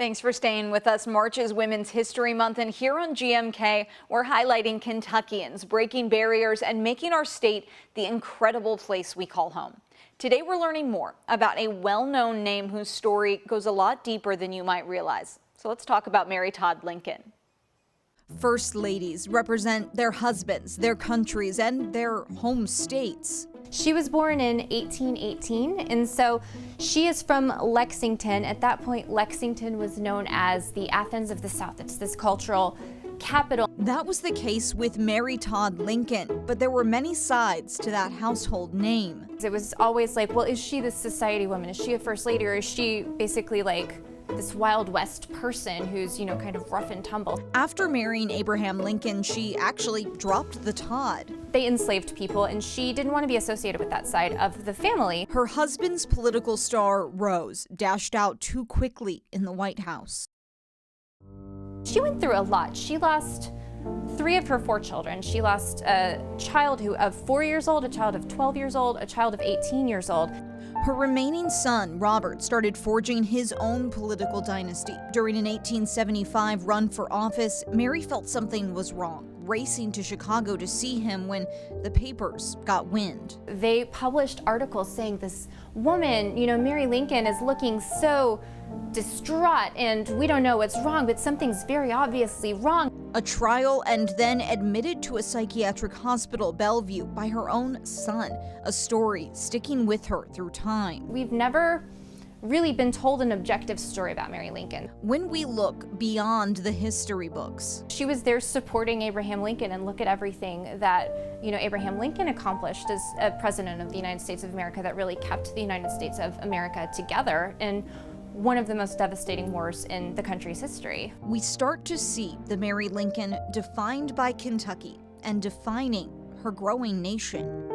Thanks for staying with us. March is Women's History Month, and here on GMK, we're highlighting Kentuckians breaking barriers and making our state the incredible place we call home. Today, we're learning more about a well-known name whose story goes a lot deeper than you might realize. So let's talk about Mary Todd Lincoln. First ladies represent their husbands, their countries, and their home states. She was born in 1818, and so she is from Lexington. At that point, Lexington was known as the Athens of the South. It's this cultural capital. That was the case with Mary Todd Lincoln, but there were many sides to that household name. It was always like, well, is she this society woman? Is she a first lady, or is she basically like this Wild West person who's, you know, kind of rough and tumble? After marrying Abraham Lincoln, she actually dropped the Todd. They enslaved people, and she didn't want to be associated with that side of the family. Her husband's political star rose, dashed out too quickly in the White House. She went through a lot. She lost 3 of her 4 children. She lost a child of 4 years old, a child of 12 years old, a child of 18 years old. Her remaining son, Robert, started forging his own political dynasty. During an 1875 run for office, Mary felt something was wrong, racing to Chicago to see him when the papers got wind. They published articles saying this woman, you know, Mary Lincoln, is looking so distraught and we don't know what's wrong, but something's very obviously wrong. A trial, and then admitted to a psychiatric hospital, Bellevue, by her own son, a story sticking with her through time. We've never really been told an objective story about Mary Lincoln. When we look beyond the history books, she was there supporting Abraham Lincoln, and look at everything that, you know, Abraham Lincoln accomplished as a president of the United States of America that really kept the United States of America together in one of the most devastating wars in the country's history. We start to see the Mary Lincoln defined by Kentucky and defining her growing nation.